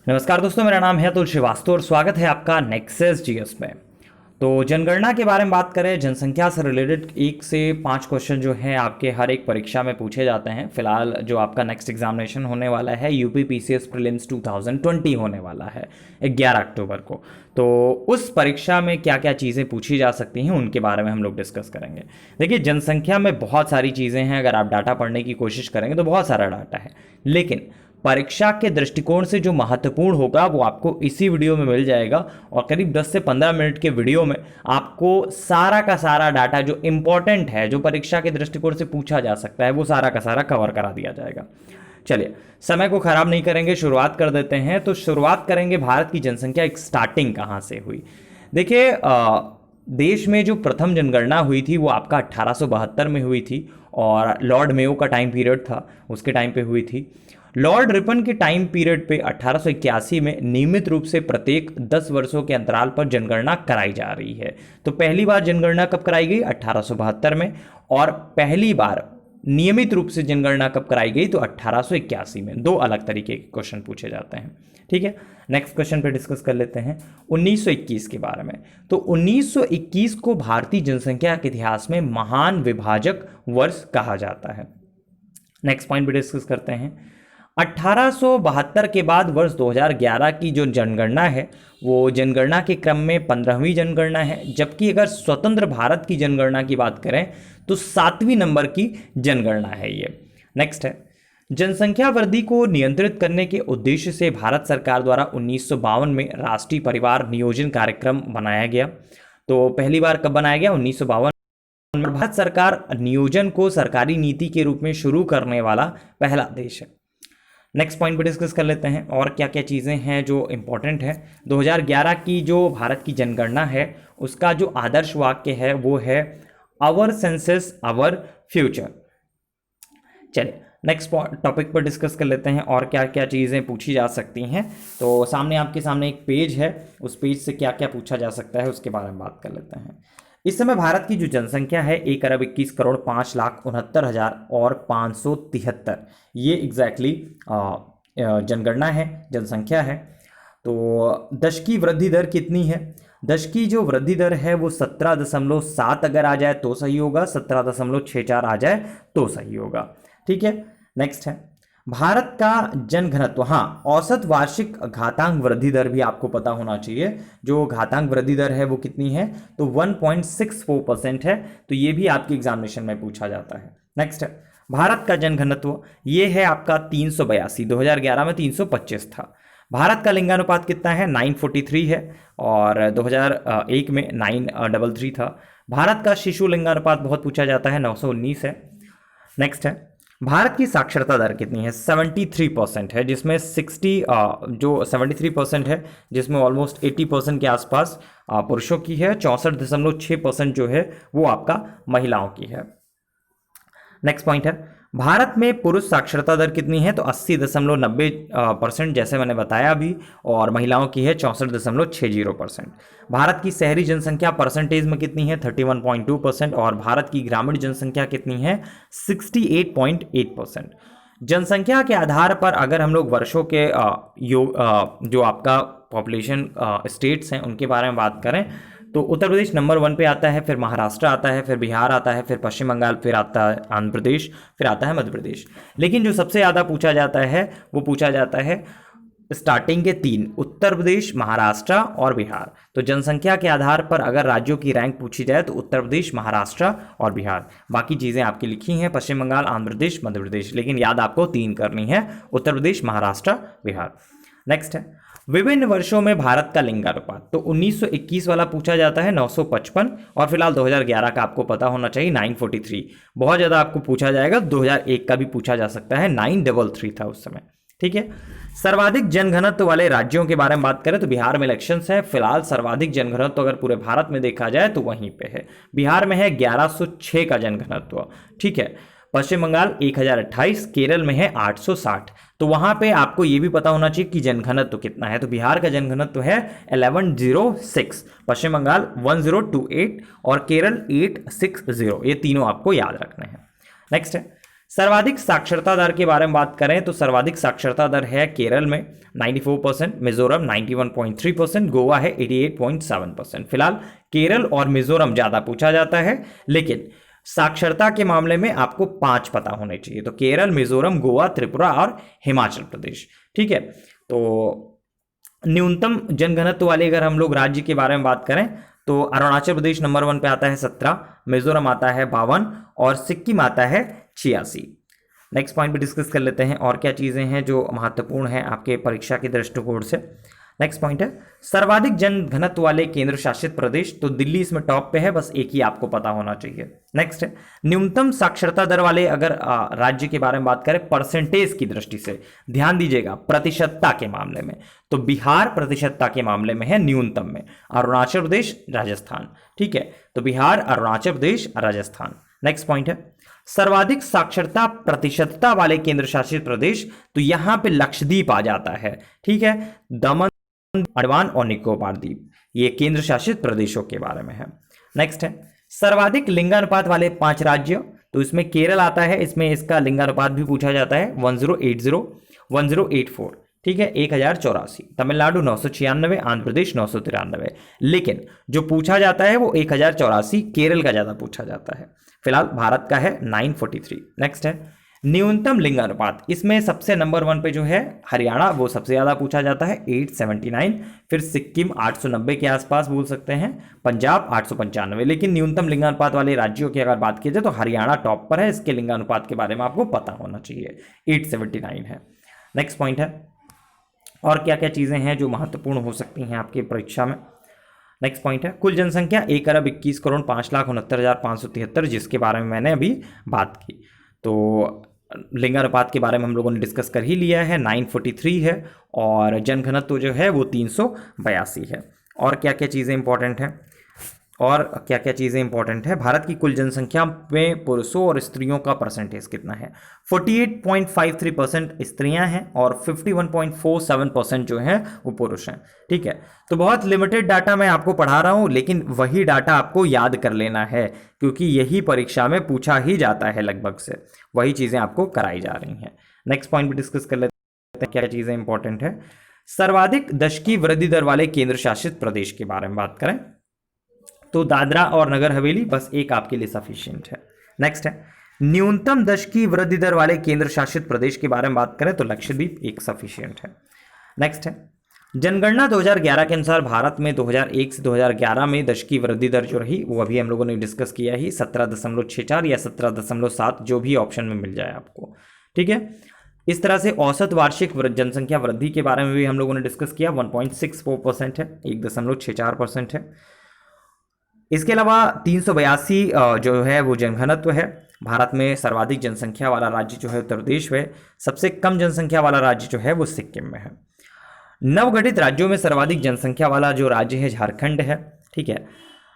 नमस्कार दोस्तों, मेरा नाम है अतुल श्रीवास्तव और स्वागत है आपका नेक्सस जीएस में। तो जनगणना के बारे में बात करें, जनसंख्या से रिलेटेड 1 से 5 क्वेश्चन जो हैं आपके हर एक परीक्षा में पूछे जाते हैं। फिलहाल जो आपका नेक्स्ट एग्जामिनेशन होने वाला है यूपी पीसीएस प्रीलिम्स 2020 होने वाला है 11 अक्टूबर को। तो उस परीक्षा में क्या क्या चीज़ें पूछी जा सकती हैं उनके बारे में हम लोग डिस्कस करेंगे। देखिए, जनसंख्या में बहुत सारी चीज़ें हैं। अगर आप डाटा पढ़ने की कोशिश करेंगे तो बहुत सारा डाटा है, लेकिन परीक्षा के दृष्टिकोण से जो महत्वपूर्ण होगा वो आपको इसी वीडियो में मिल जाएगा। और करीब 10 से 15 मिनट के वीडियो में आपको सारा का सारा डाटा जो इंपॉर्टेंट है, जो परीक्षा के दृष्टिकोण से पूछा जा सकता है, वो सारा का सारा कवर करा दिया जाएगा। चलिए, समय को खराब नहीं करेंगे, शुरुआत कर देते हैं। तो शुरुआत करेंगे भारत की जनसंख्या एक स्टार्टिंग कहाँ से हुई। देखिए, देश में जो प्रथम जनगणना हुई थी वो आपका 1872 में हुई थी और लॉर्ड मेयो का टाइम पीरियड था, उसके टाइम पे हुई थी। लॉर्ड रिपन के टाइम पीरियड पे 1881 में नियमित रूप से प्रत्येक 10 वर्षों के अंतराल पर जनगणना कराई जा रही है। तो पहली बार जनगणना कब कराई गई? 1872 में। और पहली बार नियमित रूप से जनगणना कब कराई गई? तो 1881 में। दो अलग तरीके के क्वेश्चन पूछे जाते हैं, ठीक है। नेक्स्ट क्वेश्चन पे डिस्कस कर लेते हैं 1921 के बारे में। तो 1921 को भारतीय जनसंख्या के इतिहास में महान विभाजक वर्ष कहा जाता है। नेक्स्ट पॉइंट पे डिस्कस करते हैं 1872 के बाद वर्ष 2011 की जो जनगणना है वो जनगणना के क्रम में 15वीं जनगणना है, जबकि अगर स्वतंत्र भारत की जनगणना की बात करें तो 7वीं नंबर की जनगणना है ये। नेक्स्ट है, जनसंख्या वृद्धि को नियंत्रित करने के उद्देश्य से भारत सरकार द्वारा 1952 में राष्ट्रीय परिवार नियोजन कार्यक्रम बनाया गया। तो पहली बार कब बनाया गया? 1952। भारत सरकार नियोजन को सरकारी नीति के रूप में शुरू करने वाला पहला देश है। नेक्स्ट पॉइंट पे डिस्कस कर लेते हैं और क्या क्या चीज़ें हैं जो इंपॉर्टेंट है। 2011 की जो भारत की जनगणना है उसका जो आदर्श वाक्य है वो है आवर सेंसस आवर फ्यूचर। चलिए, नेक्स्ट टॉपिक पर डिस्कस कर लेते हैं और क्या क्या चीज़ें पूछी जा सकती हैं। तो सामने आपके सामने एक पेज है, उस पेज से क्या क्या पूछा जा सकता है उसके बारे में बात कर लेते हैं। इस समय भारत की जो जनसंख्या है 1,21,05,0573 ये एग्जैक्टली जनगणना है, जनसंख्या है। तो दशकी वृद्धि दर कितनी है? दशकी जो वृद्धि दर है वो 17.7 अगर आ जाए तो सही होगा, 17.64 आ जाए तो सही होगा, ठीक है। नेक्स्ट है भारत का जनघनत्व। हाँ, औसत वार्षिक घातांक वृद्धि दर भी आपको पता होना चाहिए। जो घातांक वृद्धि दर है वो कितनी है? तो 1.64% है। तो ये भी आपके एग्जामिनेशन में पूछा जाता है। नेक्स्ट है भारत का जनघनत्व, ये है आपका 382। 2011 में 325 था। भारत का लिंगानुपात कितना है? 943 है और 2001 में 933 था। भारत का शिशु लिंगानुपात बहुत पूछा जाता है, 919 है। नेक्स्ट है भारत की साक्षरता दर कितनी है? 73% है, जिसमें 73% है, जिसमें ऑलमोस्ट 80% के आसपास पुरुषों की है। 64.6% जो है वो आपका महिलाओं की है। नेक्स्ट पॉइंट है भारत में पुरुष साक्षरता दर कितनी है? तो 80.90%, जैसे मैंने बताया अभी, और महिलाओं की है 64.60%। भारत की शहरी जनसंख्या परसेंटेज में कितनी है? 31.2%। और भारत की ग्रामीण जनसंख्या कितनी है? 68.8%। जनसंख्या के आधार पर अगर हम लोग वर्षों के जो आपका पॉपुलेशन स्टेट्स हैं उनके बारे में बात करें तो उत्तर प्रदेश नंबर 1 पे आता है, फिर महाराष्ट्र आता है, फिर बिहार आता है, फिर पश्चिम बंगाल, फिर आता है आंध्र प्रदेश, फिर आता है मध्य प्रदेश। लेकिन जो सबसे ज़्यादा पूछा जाता है वो पूछा जाता है स्टार्टिंग के 3, उत्तर प्रदेश, महाराष्ट्र और बिहार। तो जनसंख्या के आधार पर अगर राज्यों की रैंक पूछी जाए तो उत्तर प्रदेश, महाराष्ट्र और बिहार। बाकी चीज़ें आपकी लिखी हैं पश्चिम बंगाल, आंध्र प्रदेश, मध्य प्रदेश, लेकिन याद आपको 3 करनी है, उत्तर प्रदेश, महाराष्ट्र, बिहार। नेक्स्ट है विभिन्न वर्षों में भारत का लिंगानुपात। तो 1921 वाला पूछा जाता है 955 और फिलहाल 2011 का आपको पता होना चाहिए 943। बहुत ज़्यादा आपको पूछा जाएगा, 2001 का भी पूछा जा सकता है, 933 था उस समय, ठीक है। सर्वाधिक जनघनत्व वाले राज्यों के बारे में बात करें तो बिहार में इलेक्शंस है। फिलहाल सर्वाधिक जनघनत्व अगर पूरे भारत में देखा जाए तो वहीं पे है, बिहार में है 1106 का जनघनत्व, ठीक है। पश्चिम बंगाल 1028, केरल में है 860। तो वहां पे आपको ये भी पता होना चाहिए कि जनघनत्व कितना है। तो बिहार का जनघनत्व है 1106, पश्चिम बंगाल 1028 और केरल 860। ये तीनों आपको याद रखने हैं। नेक्स्ट है सर्वाधिक साक्षरता दर के बारे में बात करें तो सर्वाधिक साक्षरता दर है केरल में 94%, मिजोरम 91.3%, गोवा है 88.7%। फिलहाल केरल और मिजोरम ज़्यादा पूछा जाता है, लेकिन साक्षरता के मामले में आपको 5 पता होने चाहिए। तो केरल, मिजोरम, गोवा, त्रिपुरा और हिमाचल प्रदेश। ठीक है, तो न्यूनतम जनघनत्व वाले अगर हम लोग राज्य के बारे में बात करें तो अरुणाचल प्रदेश नंबर 1 पे आता है 17, मिजोरम आता है 52 और सिक्किम आता है 86। नेक्स्ट पॉइंट पे डिस्कस कर लेते हैं और क्या चीज़ें हैं जो महत्वपूर्ण हैं आपके परीक्षा के दृष्टिकोण से। नेक्स्ट पॉइंट है सर्वाधिक जन घनत्व वाले केंद्र शासित प्रदेश, तो दिल्ली इसमें टॉप पे है, बस एक ही आपको पता होना चाहिए। नेक्स्ट है न्यूनतम साक्षरता दर वाले अगर राज्य के बारे में बात करें परसेंटेज की दृष्टि से, ध्यान दीजिएगा प्रतिशतता के मामले में, तो बिहार प्रतिशतता के मामले में है न्यूनतम में, अरुणाचल प्रदेश, राजस्थान। ठीक है, तो बिहार, अरुणाचल प्रदेश, राजस्थान। नेक्स्ट पॉइंट है सर्वाधिक साक्षरता प्रतिशतता वाले केंद्र शासित प्रदेश, तो यहां पे लक्षद्वीप आ जाता है। ठीक है, दमन, अंडमान और निकोबार द्वीप, ये केंद्र शासित प्रदेशों के बारे में है। नेक्स्ट है सर्वाधिक लिंगानुपात वाले 5 राज्य, तो इसमें केरल आता है, इसमें इसका लिंगानुपात भी पूछा जाता है 1080, 1084। ठीक है, 1084। तमिलनाडु 996, आंध्र प्रदेश 993, लेकिन जो पूछा जाता है वो 1084 केरल का ज्यादा पूछा जाता है। फिलहाल भारत का है 943। नेक्स्ट है न्यूनतम लिंगानुपात, इसमें सबसे नंबर 1 पे जो है हरियाणा, वो सबसे ज़्यादा पूछा जाता है 879, फिर सिक्किम 890 के आसपास बोल सकते हैं, पंजाब 895। लेकिन न्यूनतम लिंगानुपात वाले राज्यों की अगर बात की जाए तो हरियाणा टॉप पर है, इसके लिंगानुपात के बारे में आपको पता होना चाहिए, 879 है। नेक्स्ट पॉइंट है और क्या क्या चीज़ें हैं जो महत्वपूर्ण हो सकती हैं आपकी परीक्षा में। नेक्स्ट पॉइंट है कुल जनसंख्या 1,21,05,69,573, जिसके बारे में मैंने अभी बात की। तो लिंगानुपात के बारे में हम लोगों ने डिस्कस कर ही लिया है, 943 है, और जनघनत्व जो है वो 382 है। और क्या क्या चीज़ें इंपॉर्टेंट हैं भारत की कुल जनसंख्या में पुरुषों और स्त्रियों का परसेंटेज कितना है? 48.53% स्त्रियां हैं और 51.47% जो हैं वो पुरुष हैं। ठीक है, तो बहुत लिमिटेड डाटा मैं आपको पढ़ा रहा हूं, लेकिन वही डाटा आपको याद कर लेना है, क्योंकि यही परीक्षा में पूछा ही जाता है लगभग से, वही चीज़ें आपको कराई जा रही हैं। नेक्स्ट पॉइंट भी डिस्कस कर लेते हैं क्या चीज़ें इंपॉर्टेंट है। सर्वाधिक दशकीय वृद्धि दर वाले केंद्र शासित प्रदेश के बारे में बात करें तो दादरा और नगर हवेली, बस एक आपके लिए सफिशिएंट है। नेक्स्ट है न्यूनतम दशकीय वृद्धि दर वाले केंद्र शासित प्रदेश के बारे में बात करें तो लक्षद्वीप एक सफिशिएंट है। नेक्स्ट है जनगणना 2011 के अनुसार भारत में 2001 से 2011 में दशकीय वृद्धि दर जो रही वो अभी हम लोगों ने डिस्कस किया ही, 17.64 या 17.7, जो भी ऑप्शन में मिल जाए आपको। ठीक है, इस तरह से औसत वार्षिक जनसंख्या वृद्धि के बारे में भी हम लोगों ने डिस्कस किया, 1.64% है, 1.64% है। इसके अलावा 382 जो है वो जनघनत्व है। भारत में सर्वाधिक जनसंख्या वाला राज्य जो है उत्तर प्रदेश है, सबसे कम जनसंख्या वाला राज्य जो है वो सिक्किम में है। नवगठित राज्यों में सर्वाधिक जनसंख्या वाला जो राज्य है झारखंड है। ठीक है,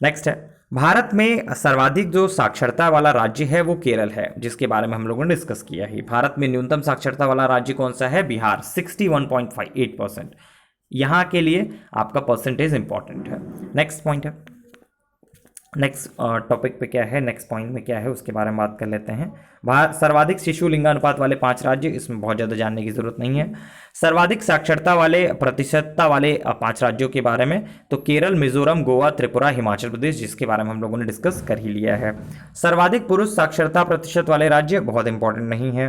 नेक्स्ट है भारत में सर्वाधिक जो साक्षरता वाला राज्य है वो केरल है, जिसके बारे में हम लोगों ने डिस्कस किया ही। भारत में न्यूनतम साक्षरता वाला राज्य कौन सा है? बिहार, 61.58%। यहाँ के लिए आपका परसेंटेज इंपॉर्टेंट है। नेक्स्ट पॉइंट है, नेक्स्ट टॉपिक पे क्या है, नेक्स्ट पॉइंट में क्या है उसके बारे में बात कर लेते हैं। सर्वाधिक शिशु लिंगानुपात वाले 5 राज्य, इसमें बहुत ज़्यादा जानने की जरूरत नहीं है। सर्वाधिक साक्षरता वाले प्रतिशतता वाले 5 राज्यों के बारे में तो केरल, मिजोरम, गोवा, त्रिपुरा, हिमाचल प्रदेश, जिसके बारे में हम लोगों ने डिस्कस कर ही लिया है। सर्वाधिक पुरुष साक्षरता प्रतिशत वाले राज्य बहुत इंपॉर्टेंट नहीं है।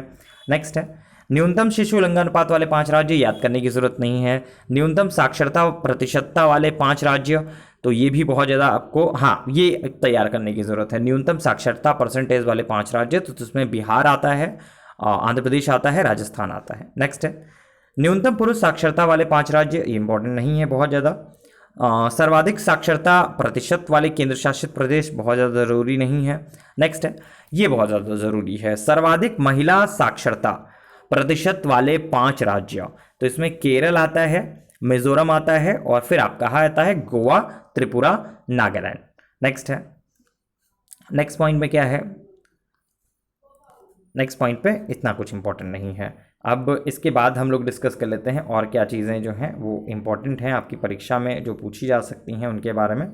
नेक्स्ट है न्यूनतम शिशु लिंगानुपात वाले 5 राज्य, याद करने की जरूरत नहीं है। न्यूनतम साक्षरता प्रतिशतता वाले 5 राज्य, तो ये भी बहुत ज़्यादा आपको ये तैयार करने की ज़रूरत है। न्यूनतम साक्षरता परसेंटेज वाले 5 राज्य, तो उसमें बिहार आता है, आंध्र प्रदेश आता है, राजस्थान आता है। नेक्स्ट है न्यूनतम पुरुष साक्षरता वाले 5 राज्य, ये इंपॉर्टेंट नहीं है बहुत ज़्यादा। सर्वाधिक साक्षरता प्रतिशत वाले केंद्र शासित प्रदेश, बहुत ज़्यादा ज़रूरी नहीं है। नेक्स्ट है ये बहुत ज़्यादा ज़रूरी है, सर्वाधिक महिला साक्षरता प्रतिशत वाले 5 राज्य, तो इसमें केरल आता है, मिजोरम आता है और फिर आप कहाँ आता है? गोवा, त्रिपुरा, नागालैंड। नेक्स्ट है नेक्स्ट पॉइंट में क्या है? नेक्स्ट पॉइंट पे इतना कुछ इंपॉर्टेंट नहीं है। अब इसके बाद हम लोग डिस्कस कर लेते हैं और क्या चीज़ें जो हैं वो इम्पॉर्टेंट हैं आपकी परीक्षा में जो पूछी जा सकती हैं उनके बारे में।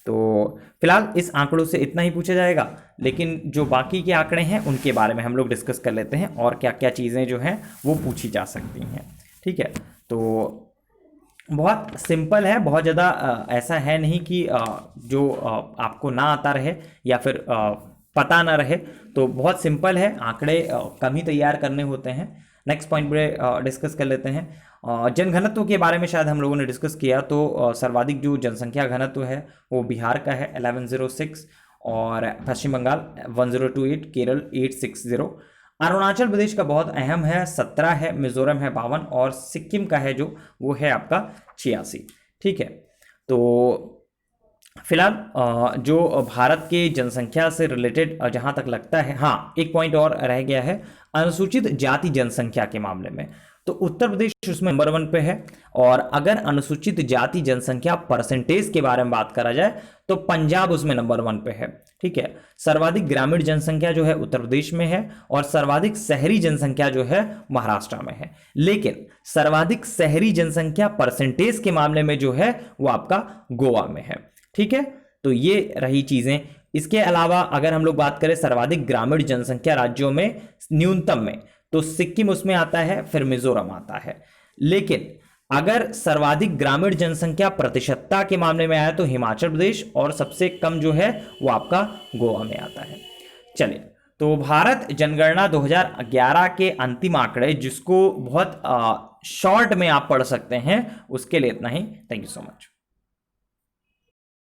तो फिलहाल इस आंकड़ों से इतना ही पूछा जाएगा, लेकिन जो बाकी के आंकड़े हैं उनके बारे में हम लोग डिस्कस कर लेते हैं और क्या क्या चीज़ें जो हैं वो पूछी जा सकती हैं। ठीक है, तो बहुत सिंपल है, बहुत ज़्यादा ऐसा है नहीं कि जो आपको ना आता रहे या फिर पता ना रहे, तो बहुत सिंपल है, आंकड़े कम ही तैयार करने होते हैं। नेक्स्ट पॉइंट पे डिस्कस कर लेते हैं। जनघनत्व के बारे में शायद हम लोगों ने डिस्कस किया, तो सर्वाधिक जो जनसंख्या घनत्व है वो बिहार का है 1106, और पश्चिम बंगाल 1028, केरल 860, अरुणाचल प्रदेश का बहुत अहम है 17 है, मिजोरम है 52, और सिक्किम का है जो वो है आपका 86। ठीक है, तो फिलहाल जो भारत के जनसंख्या से रिलेटेड जहां तक लगता है, हाँ एक पॉइंट और रह गया है अनुसूचित जाति जनसंख्या के मामले में, तो उत्तर प्रदेश उसमें नंबर 1 पे है। और अगर अनुसूचित जाति जनसंख्या परसेंटेज के बारे में बात करा जाए तो पंजाब उसमें नंबर 1 पे है। ठीक है, सर्वाधिक ग्रामीण जनसंख्या जो है उत्तर प्रदेश में है, और सर्वाधिक शहरी जनसंख्या जो है महाराष्ट्र में है। लेकिन सर्वाधिक शहरी जनसंख्या परसेंटेज के मामले में जो है वो आपका गोवा में है। ठीक है, तो ये रही चीजें। इसके अलावा अगर हम लोग बात करें सर्वाधिक ग्रामीण जनसंख्या राज्यों में न्यूनतम में, तो सिक्किम उसमें आता है, फिर मिजोरम आता है। लेकिन अगर सर्वाधिक ग्रामीण जनसंख्या प्रतिशतता के मामले में आया तो हिमाचल प्रदेश, और सबसे कम जो है वो आपका गोवा में आता है। चलिए, तो भारत जनगणना 2011 के अंतिम आंकड़े, जिसको बहुत शॉर्ट में आप पढ़ सकते हैं, उसके लिए इतना ही। Thank you so much.